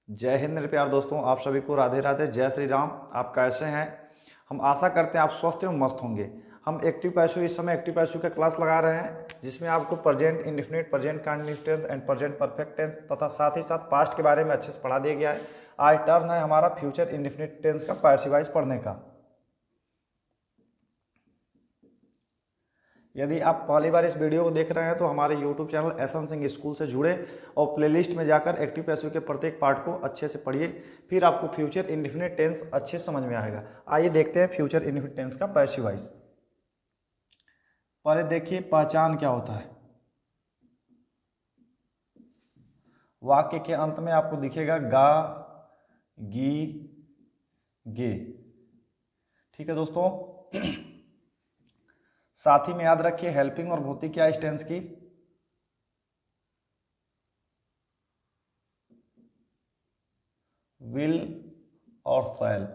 जय हिंद मेरे प्यार दोस्तों, आप सभी को राधे राधे, जय श्री राम। आप कैसे हैं? हम आशा करते हैं आप स्वस्थ एवं मस्त होंगे। हम एक्टिव पैसिव इस समय एक्टिव पैसिव का क्लास लगा रहे हैं, जिसमें आपको present indefinite, present continuous tense and present perfect tense तथा साथ ही साथ पास्ट के बारे में अच्छे से पढ़ा दिया गया है। आज टर्न है हमारा फ्यूचर इंडेफिनिट टेंस का पैसिव वाइज पढ़ने का। यदि आप पहली बार इस वीडियो को देख रहे हैं तो हमारे YouTube channel SN. Singh school से जुड़े और प्लेलिस्ट में जाकर एक्टिव पैसिव के प्रत्येक पार्ट को अच्छे से पढ़िए, फिर आपको फ्यूचर इंडेफिनिट टेंस अच्छे से समझ में आएगा। आइए देखते हैं फ्यूचर इंडेफिनिट टेंस का पैसिव वाइज। पहले देखिए पहचान क्या होता है। वाक्य के अंत में आपको दिखेगा गा, गी, गे। ठीक है दोस्तों। साथ ही में याद रखिए हेल्पिंग और भौतिक क्या इस टेंस की? विल और शैल।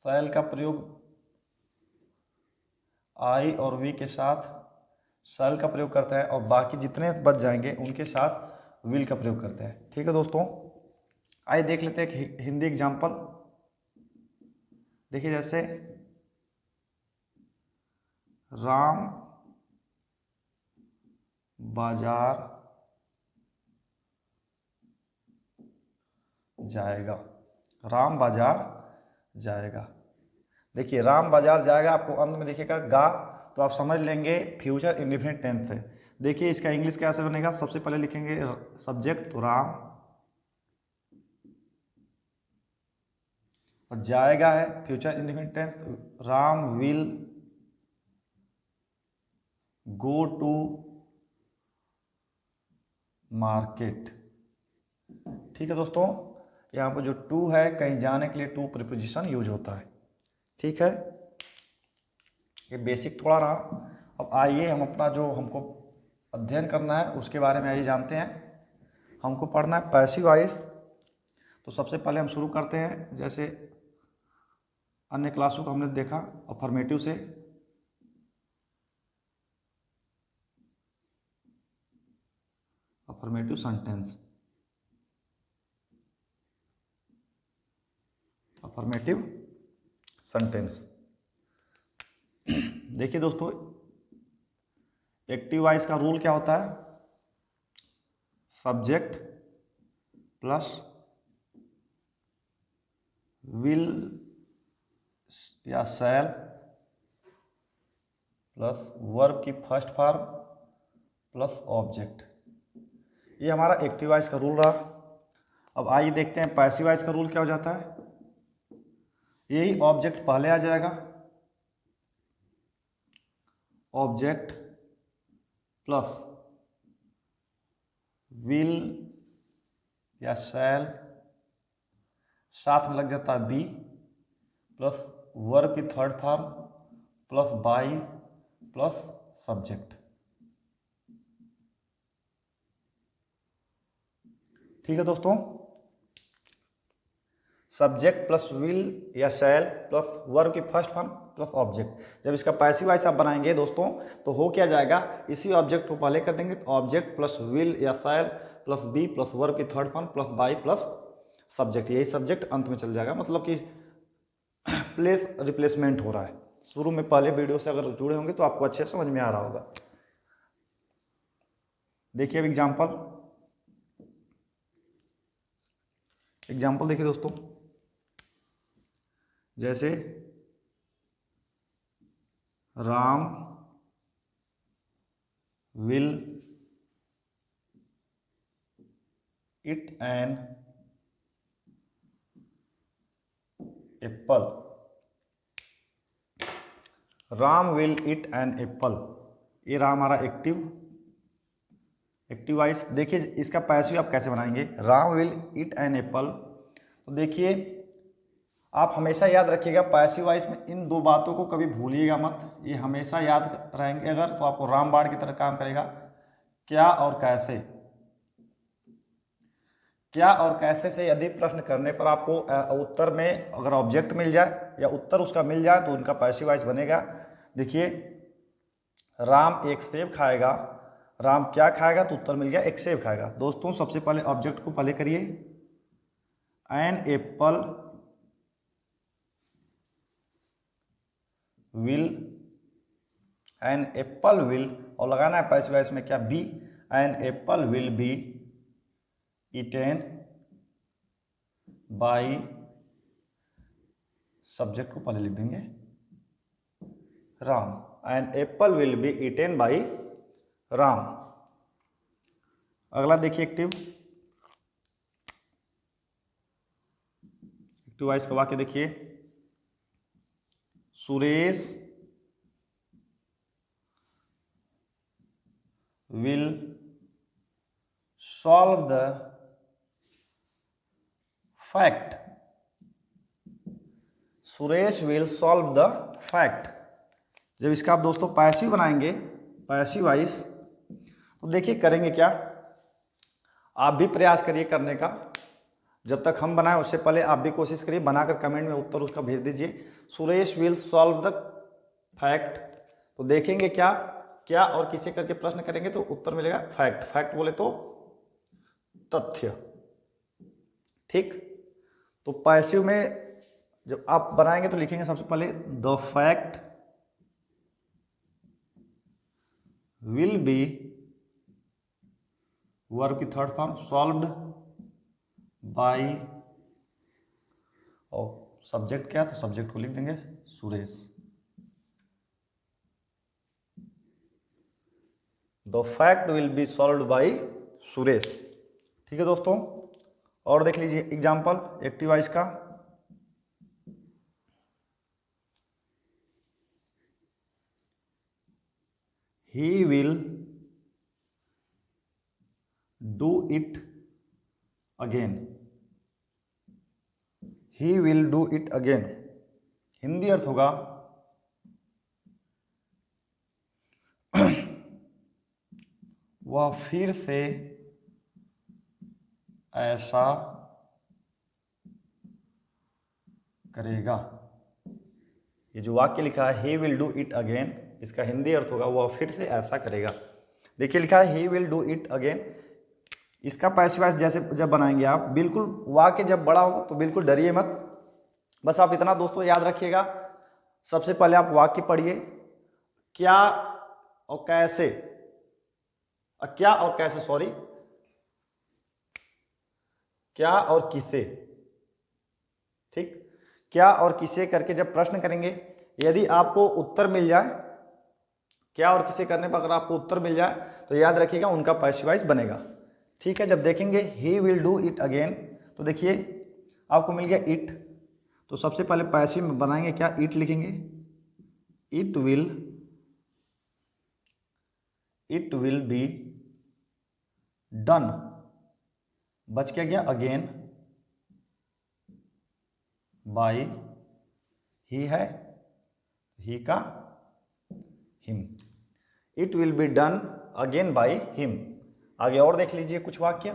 शैल का प्रयोग आई और वी के साथ शैल का प्रयोग करते हैं और बाकी जितने बच जाएंगे उनके साथ विल का प्रयोग करते हैं। ठीक है दोस्तों, आइए देख लेते हैं एक हिंदी एग्जाम्पल। देखिए जैसे राम बाजार जाएगा। राम बाजार जाएगा। देखिए राम बाजार जाएगा, आपको अंत में दिखेगा गा, तो आप समझ लेंगे फ्यूचर इंडेफिनिट टेंस है। देखिए इसका इंग्लिश कैसे बनेगा। सबसे पहले लिखेंगे सब्जेक्ट तो राम, और जाएगा है future indefinite tense, Ram will go to market. ठीक है दोस्तों, यहाँ पर जो टू है कहीं जाने के लिए टू प्रीपोजिशन यूज होता है। ठीक है, ये बेसिक थोड़ा रहा। अब आइए हम अपना जो हमको अध्ययन करना है उसके बारे में आइए जानते हैं। हमको पढ़ना है पैसिव वॉइस। तो सबसे पहले हम शुरू करते हैं, जैसे अन्य क्लासों को हमने देखा अफर्मेटिव से। Affirmative sentence, affirmative sentence. देखिए दोस्तों, एक्टिव वॉइस का रूल क्या होता है? सब्जेक्ट प्लस विल या शैल प्लस वर्ब की फर्स्ट फॉर्म प्लस ऑब्जेक्ट। ये हमारा एक्टिव वॉइस का रूल रहा। अब आइए देखते हैं पैसिव वॉइस का रूल क्या हो जाता है। यही ऑब्जेक्ट पहले आ जाएगा, ऑब्जेक्ट प्लस विल या शैल, साथ में लग जाता है बी प्लस वर्ब की third form plus by plus subject. ठीक है दोस्तों, सब्जेक्ट प्लस विल या शैल प्लस वर्ब की फर्स्ट फॉर्म प्लस ऑब्जेक्ट। जब इसका पैसिव वॉइस आप बनाएंगे दोस्तों तो हो क्या जाएगा, इसी ऑब्जेक्ट को पहले कर देंगे तो ऑब्जेक्ट प्लस विल या shall plus be plus verb की third form plus by plus subject. यही सब्जेक्ट अंत में चल जाएगा, मतलब कि प्लेस रिप्लेसमेंट हो रहा है। शुरू में पहले वीडियो से अगर जुड़े होंगे तो आपको अच्छे समझ में आ रहा होगा। देखिए अब एग्जाम्पल देखिए दोस्तों, जैसे Ram will eat an apple। Ram will eat an apple, ये रहा हमारा एक्टिव वॉइस। देखिए इसका पैसिव आप कैसे बनाएंगे, Ram will eat an apple. तो देखिए आप हमेशा याद रखिएगा पैसिव वॉइस में इन दो बातों को कभी भूलिएगा मत, ये हमेशा याद रहेंगे अगर तो आपको रामबाण की तरह काम करेगा। क्या और कैसे, क्या और कैसे से यदि प्रश्न करने पर आपको उत्तर में अगर ऑब्जेक्ट मिल जाए या उत्तर उसका मिल जाए तो उनका पैसिव वॉइस बनेगा। देखिए राम एक सेब खाएगा, राम क्या खाएगा, तो उत्तर मिल गया एक सेब खाएगा। दोस्तों सबसे पहले ऑब्जेक्ट को पहले करिए, an apple will, an apple will, और लगाना है पैसिव वॉइस में क्या, be, an apple will be eaten by, subject को पहले लिख देंगे Ram, an apple will be eaten by Ram. अगला देखिए एक्टिव वाइज का वाक्य देखिए, Suresh will solve the fact, Suresh will solve the fact. जब इसका आप दोस्तों पैसिव बनाएंगे, पैसिव वॉइस, तो देखिए करेंगे क्या, आप भी प्रयास करिए करने का, जब तक हम बनाएं उससे पहले आप भी कोशिश करिए, बनाकर कमेंट में उत्तर उसका भेज दीजिए। Suresh will solve the fact, तो देखेंगे क्या क्या और किसे करके प्रश्न करेंगे तो उत्तर मिलेगा फैक्ट, फैक्ट बोले तो तथ्य, ठीक। तो पैसिव में जब आप बनाएंगे तो लिखेंगे सबसे पहले the fact will be, verb की थर्ड फॉर्म सॉल्व्ड बाई, और सब्जेक्ट क्या, तो सब्जेक्ट को लिख देंगे Suresh. The fact will be solved by Suresh, ठीक है दोस्तों। और देख लीजिए एग्जाम्पल एक्टिव वॉइस का, he will do it again, he will do it again, Hindi अर्थ होगा वह फिर से ऐसा करेगा। ये जो वाक्य लिखा है he will do it again, इसका हिंदी अर्थ होगा वह फिर से ऐसा करेगा। देखिए लिखा है he will do it again, इसका पैसिव वॉइस जैसे जब बनाएंगे आप, बिल्कुल वाक्य जब बड़ा होगा तो बिल्कुल डरिए मत, बस आप इतना दोस्तों याद रखिएगा, सबसे पहले आप वाक्य पढ़िए, क्या और कैसे, क्या और कैसे, सॉरी, क्या और किसे, ठीक, क्या और किसे करके जब प्रश्न करेंगे, यदि आपको उत्तर मिल जाए, क्या और किसे करने पर अगर आपको उत्तर मिल जाए तो याद रखिएगा उनका पैसिव वॉइस बनेगा, ठीक है। जब देखेंगे he will do it again, तो देखिए आपको मिल गया इट, तो सबसे पहले पैसिव में बनाएंगे क्या, इट लिखेंगे, इट विल बी डन, बच क्या गया अगेन, बाई, ही है, ही का him, it will be done again by him. आगे और देख लीजिए कुछ वाक्य,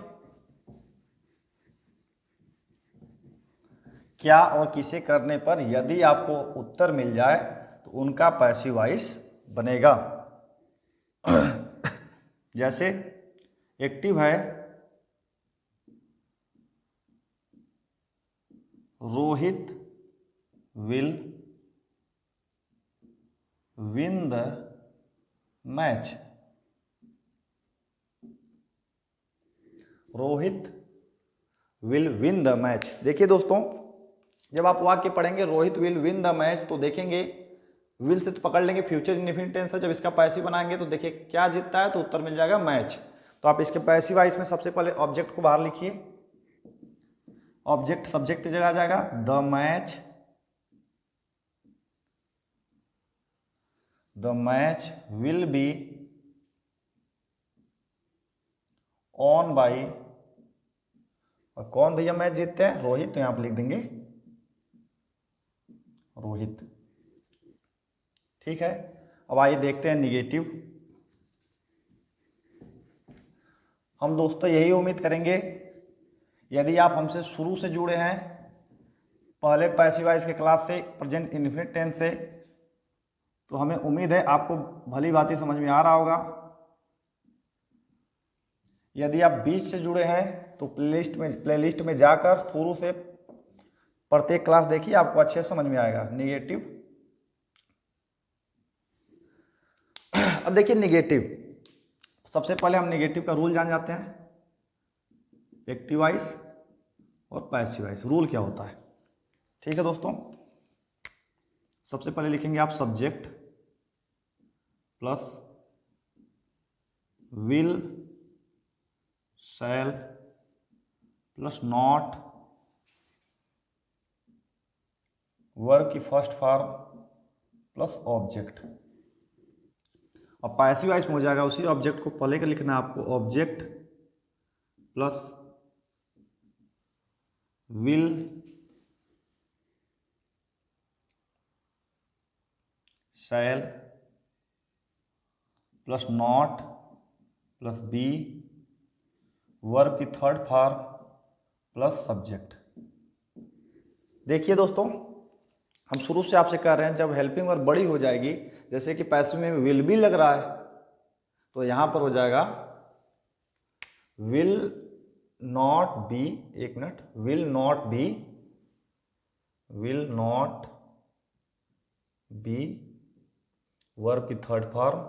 क्या और किसे करने पर यदि आपको उत्तर मिल जाए तो उनका पैसिव वॉइस बनेगा। जैसे एक्टिव है Rohit will win the match, Rohit will win the match. देखिए दोस्तों जब आप वाक्य पढ़ेंगे Rohit will win the match, तो देखेंगे विल से तो पकड़ लेंगे फ्यूचर इंडेफिनिट टेंस है, जब इसका पैसिव बनाएंगे तो देखिए क्या जीतता है, तो उत्तर मिल जाएगा मैच। तो आप इसके पैसिव वॉइस में सबसे पहले ऑब्जेक्ट को बाहर लिखिए, ऑब्जेक्ट सब्जेक्ट की जगह आ जाएगा the match will be on by, और कौन भैया मैच जीतते हैं, रोहित, तो यहां पर लिख देंगे रोहित, ठीक है। अब आइए देखते हैं निगेटिव। हम दोस्तों यही उम्मीद करेंगे यदि आप हमसे शुरू से जुड़े हैं, पहले पैसिव वॉइस के क्लास से, प्रेजेंट इंडेफिनिट टेंस से, तो हमें उम्मीद है आपको भली भांति समझ में आ रहा होगा। यदि आप बीच से जुड़े हैं तो प्लेलिस्ट में जाकर शुरू से प्रत्येक क्लास देखिए, आपको अच्छे से समझ में आएगा। निगेटिव, अब देखिए निगेटिव, सबसे पहले हम निगेटिव का रूल जान जाते हैं, एक्टिवाइज और पैसिवाइज रूल क्या होता है। ठीक है दोस्तों, सबसे पहले लिखेंगे आप subject plus will shall plus not, verb की फर्स्ट फॉर्म प्लस ऑब्जेक्ट। अब पैसिव वॉइस में हो जाएगा, उसी ऑब्जेक्ट को पहले का लिखना है आपको, object plus will shall plus not plus be, verb की थर्ड फॉर्म प्लस सब्जेक्ट। देखिए दोस्तों, हम शुरू से आपसे कह रहे हैं जब हेल्पिंग वर्ब बड़ी हो जाएगी, जैसे कि पैसिव में विल भी लग रहा है, तो यहां पर हो जाएगा विल नॉट बी, एक minute, will not be verb की थर्ड फॉर्म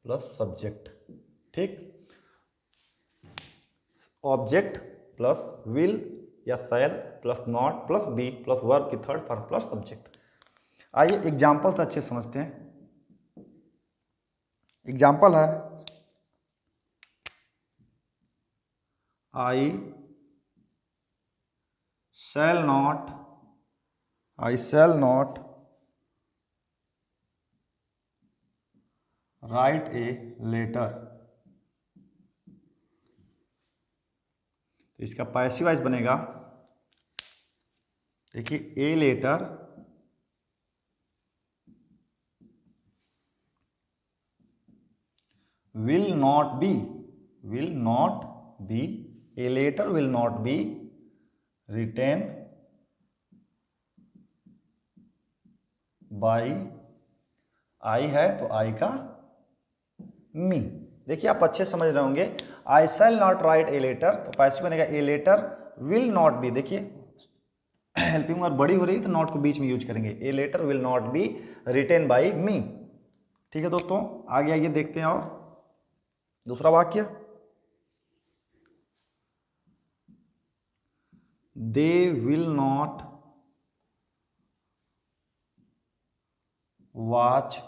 प्लस सब्जेक्ट। ठीक, ऑब्जेक्ट प्लस विल या shall plus not plus be plus verb की थर्ड फॉर्म प्लस सब्जेक्ट। आइए एग्जाम्पल से अच्छे समझते हैं। एग्जाम्पल है, I shall not write a letter. तो इसका पैसिव वॉइस बनेगा, देखिए a letter will not be, a letter will not be written by, आई है तो आई का मी। देखिए आप अच्छे समझ रहे होंगे, I shall not write a letter, तो पैसिव बनेगा a letter will not be. देखिए हेल्पिंग वर्ब बड़ी हो रही है तो नॉट को बीच में यूज करेंगे, a letter will not be written by me. ठीक है दोस्तों, आगे आइए देखते हैं और दूसरा वाक्य, they will not watch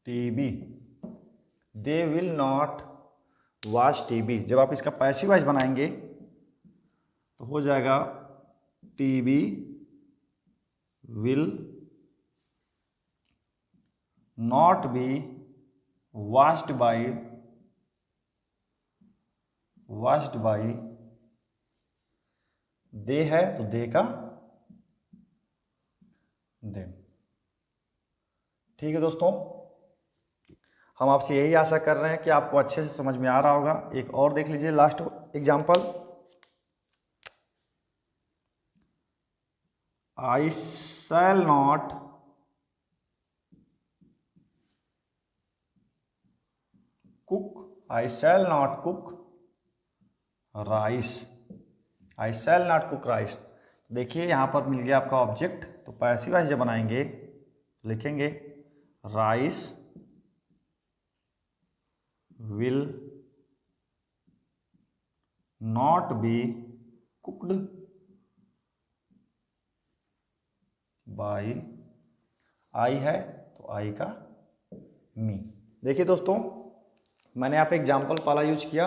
TV, they will not watch TV. जब आप इसका पैसिव वॉइस बनाएंगे तो हो जाएगा TV will not be watched by they है तो दे का देम। ठीक है दोस्तों, हम आपसे यही आशा कर रहे हैं कि आपको अच्छे से समझ में आ रहा होगा। एक और देख लीजिए last example, I shall not cook rice, I shall not cook rice. देखिए यहां पर मिल गया आपका ऑब्जेक्ट, तो पैसिव वॉइस जब बनाएंगे लिखेंगे rice will not be cooked by, I है तो आई का मी। देखिए दोस्तों, मैंने यहाँ पे एग्जाम्पल पहला यूज किया,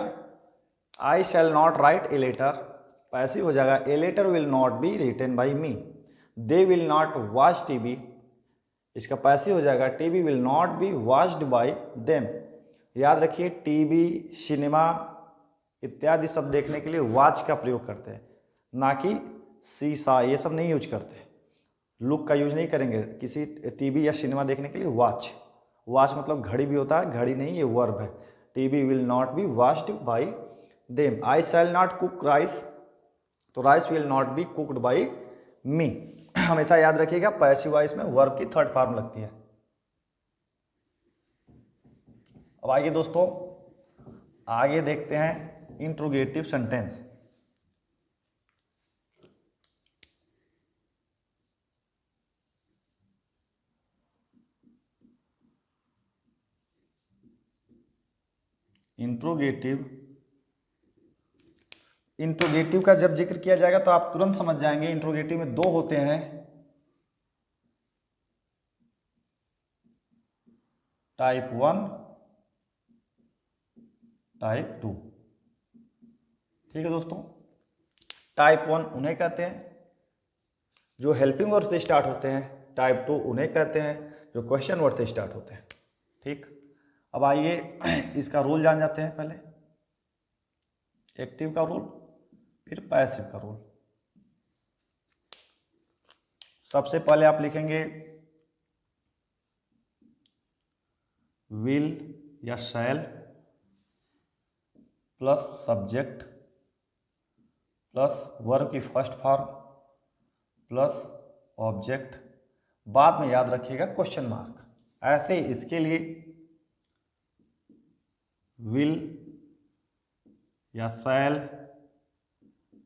I shall not write a letter, passive हो जाएगा a letter will not be written by me. They will not watch TV, इसका पैसिव हो जाएगा TV will not be watched by them. याद रखिए टीवी, सिनेमा इत्यादि सब देखने के लिए वॉच का प्रयोग करते हैं, ना कि शीशा, ये सब नहीं यूज करते, लुक का यूज नहीं करेंगे किसी टीवी या सिनेमा देखने के लिए। वॉच मतलब घड़ी भी होता है, घड़ी नहीं, ये वर्ब है। TV will not be watched by them. I shall not cook rice, तो rice will not be cooked by me. हमेशा याद रखिएगा पैसिव वॉइस में वर्ब की थर्ड फॉर्म लगती है। अब आइए दोस्तों, आगे देखते हैं इंट्रोगेटिव सेंटेंस। इंट्रोगेटिव का जब जिक्र किया जाएगा तो आप तुरंत समझ जाएंगे इंट्रोगेटिव में दो होते हैं, टाइप 1, टाइप 2। ठीक है दोस्तों, टाइप 1 उन्हें कहते हैं जो हेल्पिंग वर्ड से स्टार्ट होते हैं, टाइप 2 उन्हें कहते हैं जो क्वेश्चन वर्ड से स्टार्ट होते हैं। ठीक, अब आइए इसका रूल जान जाते हैं। पहले एक्टिव का रूल, फिर पैसिव का रूल। सबसे पहले आप लिखेंगे विल या shall plus subject plus verb की फर्स्ट फॉर्म प्लस ऑब्जेक्ट, बाद में याद रखिएगा क्वेश्चन मार्क। ऐसे इसके लिए विल या shall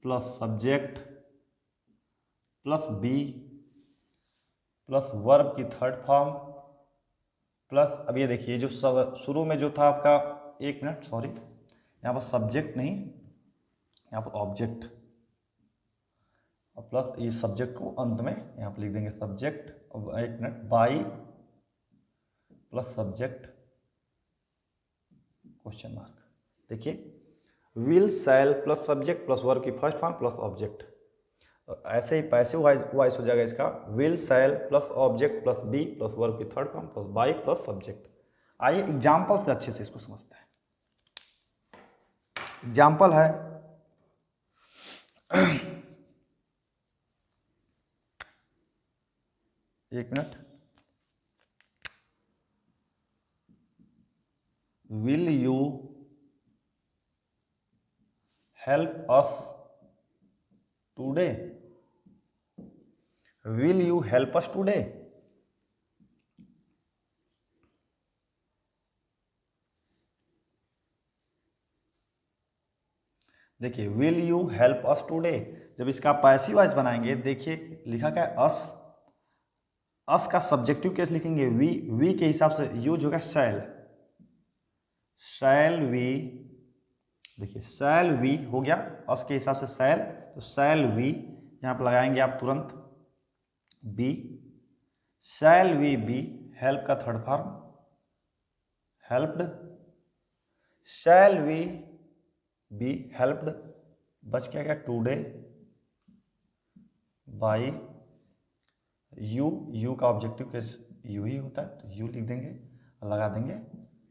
plus subject plus be plus verb की थर्ड फॉर्म प्लस, अब ये देखिए जो शुरू में जो था आपका, एक मिनट सॉरी, यहाँ पर सब्जेक्ट नहीं, यहाँ पर ऑब्जेक्ट, और प्लस ये सब्जेक्ट को अंत में यहाँ पर लिख देंगे सब्जेक्ट, एक minute, by plus subject question mark. देखिए will shall plus subject plus verb की फर्स्ट फॉर्म प्लस ऑब्जेक्ट। ऐसे ही पैसिव वॉइस हो जाएगा इसका, will shall plus object plus be plus verb की third form plus by plus subject. आइए example से अच्छे से इसको समझते हैं। एग्जाम्पल है एक minute, will you help us today, will you help us today. देखिए will you help us today, जब इसका पैसिव वॉइस बनाएंगे, देखिए लिखा क्या है, अस का सब्जेक्टिव केस लिखेंगे वी के हिसाब से यूज होगा शैल, शैल वी, देखिए शैल वी हो गया अस के हिसाब से शैल, तो शैल वी यहाँ पर लगाएंगे आप तुरंत be, shall we be, help का third form helped, shall we be helped, बच क्या गया टुडे बाई यू का ऑब्जेक्टिव केस यू ही होता है, तो यू लिख देंगे और लगा देंगे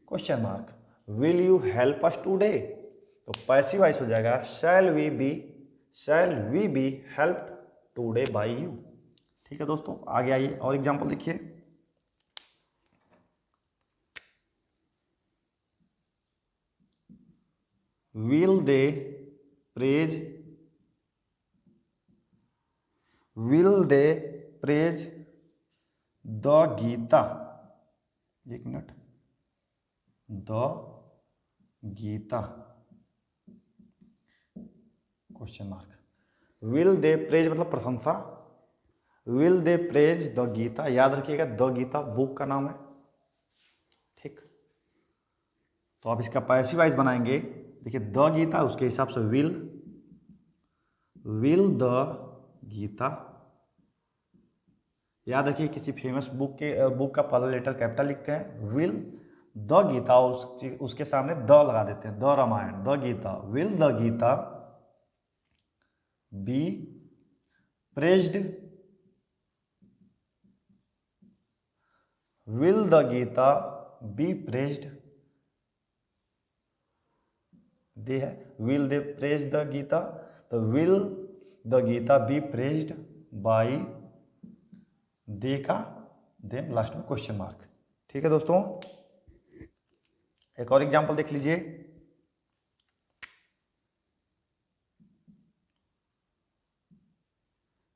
question mark. Will you help us today, तो पैसिव वॉइस हो जाएगा shall we be helped today by you. ठीक है दोस्तों, आगे आइए और एग्जांपल देखिए। Will they praise the Gita, एक minute, the Gita question mark. Will they praise मतलब प्रशंसा, will they praise the Gita, याद रखिएगा द गीता बुक का नाम है। ठीक, तो आप इसका पैसिव वॉइस बनाएंगे, देखिए द गीता उसके हिसाब से विल द गीता, याद रखिए किसी फेमस बुक का पहला लेटर कैपिटल लिखते हैं, विल द गीता, और उसके सामने द लगा देते हैं, the Ramayana the Gita, will the Gita be praised, will the Gita be praised, they है will they praise the Gita, तो will the Gita be praised by they का देन लास्ट में क्वेश्चन मार्क। ठीक है दोस्तों, एक और एग्जांपल देख लीजिए।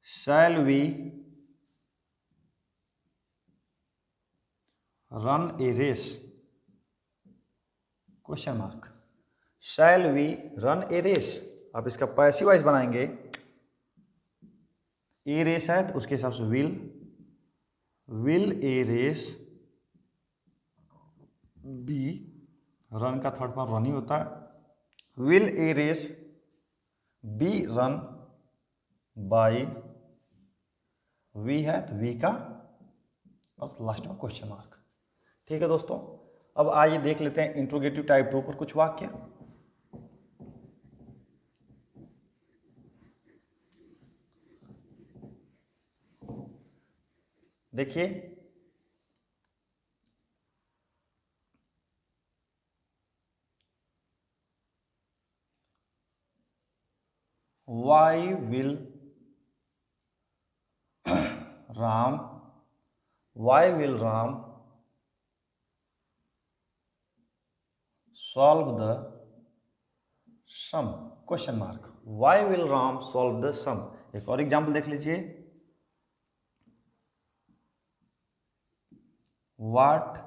Shall we run a race question mark, shall we run a race. आप इसका पैसिव वॉइस बनाएंगे, ए रेस है तो उसके हिसाब से will a race be, run का थर्ड फॉर्म रन ही होता है। Will a race be run by, वी है तो वी का बस लास्ट में क्वेश्चन मार्क। ठीक है दोस्तों, अब आइए देख लेते हैं इंट्रोगेटिव टाइप 2 पर कुछ वाक्य। देखिए, why will Ram, why will Ram solve the sum, question mark. Why will Ram solve the sum. एक और एग्जाम्पल देख लीजिए, what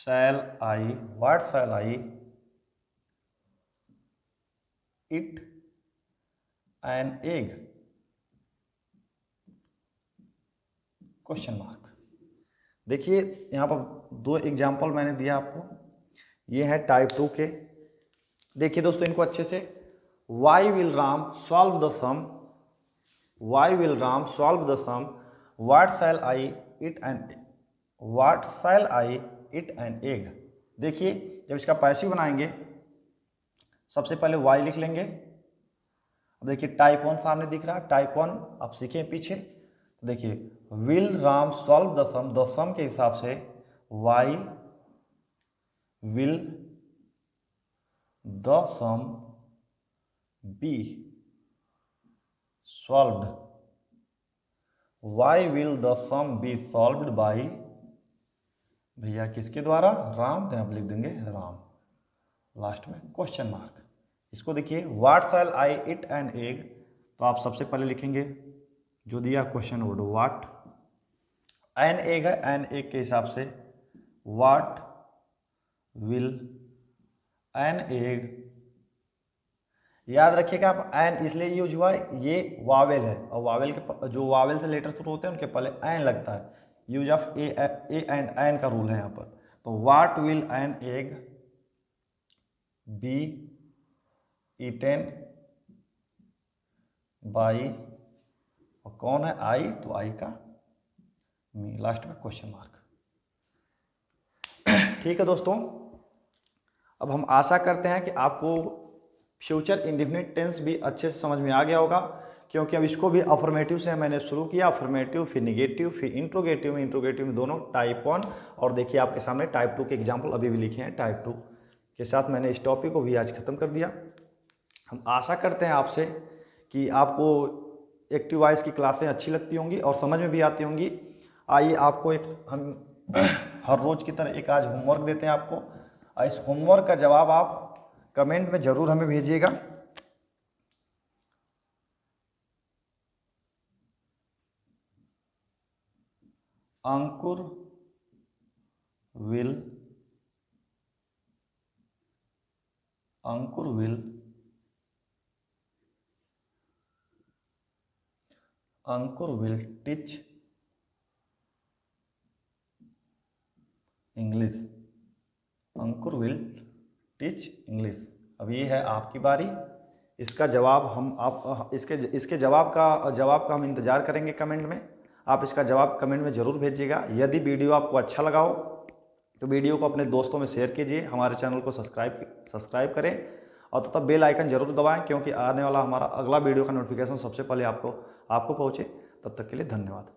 shall I eat an egg, question mark. देखिए यहाँ पर दो एग्जाम्पल मैंने दिया आपको, ये है टाइप 2 के। देखिए दोस्तों इनको अच्छे से, why will Ram solve the sum, why will Ram solve the sum, what shall I eat an, what shall I eat an egg. देखिए जब इसका पैसिव बनाएंगे, सबसे पहले वाई लिख लेंगे। अब देखिए टाइप 1 सामने दिख रहा है, टाइप 1 आप सीखे पीछे। तो देखिए will Ram solve the sum के हिसाब से why will the sum be solved, why will the sum be solved by, भैया किसके द्वारा, राम, तो आप लिख देंगे राम, लास्ट में क्वेश्चन मार्क। इसको देखिए, what shall I eat an egg, तो आप सबसे पहले लिखेंगे जो दिया question word what, an egg है, एन एग के हिसाब से व्हाट विल एन एग। याद रखिएगा आप, एन इसलिए यूज हुआ है, ये वावेल है और वावेल के जो वावेल से लेटर शुरू होते हैं उनके पहले एन लगता है, use of a and an का रूल है यहाँ पर। तो what will an egg be eaten by, और कौन है आई, तो आई का मी, लास्ट में क्वेश्चन मार्क। ठीक है दोस्तों, अब हम आशा करते हैं कि आपको फ्यूचर इंडेफिनिट टेंस भी अच्छे से समझ में आ गया होगा, क्योंकि अब इसको भी अफर्मेटिव से मैंने शुरू किया, अफर्मेटिव फिर निगेटिव फिर इंट्रोगेटिव में दोनों टाइप 1, और देखिए आपके सामने टाइप 2 के एग्जाम्पल अभी भी लिखे हैं। टाइप 2 के साथ मैंने इस टॉपिक को भी आज खत्म कर दिया। हम आशा करते हैं आपसे कि आपको एक्टिव वॉइस की क्लासें अच्छी लगती होंगी और समझ में भी आती होंगी। आइए आपको एक हम हर रोज़ की तरह एक आज होमवर्क देते हैं आपको, और इस होमवर्क का जवाब आप कमेंट में ज़रूर हमें भेजिएगा। Ankur will teach English, Ankur will teach English. अब ये है आपकी बारी, इसका जवाब हम आप इसके जवाब का हम इंतज़ार करेंगे कमेंट में। आप इसका जवाब कमेंट में ज़रूर भेजिएगा। यदि वीडियो आपको अच्छा लगा हो तो वीडियो को अपने दोस्तों में शेयर कीजिए, हमारे चैनल को सब्सक्राइब करें और तब बेल आइकन जरूर दबाएं, क्योंकि आने वाला हमारा अगला वीडियो का नोटिफिकेशन सबसे पहले आपको पहुँचे। तब तक के लिए धन्यवाद।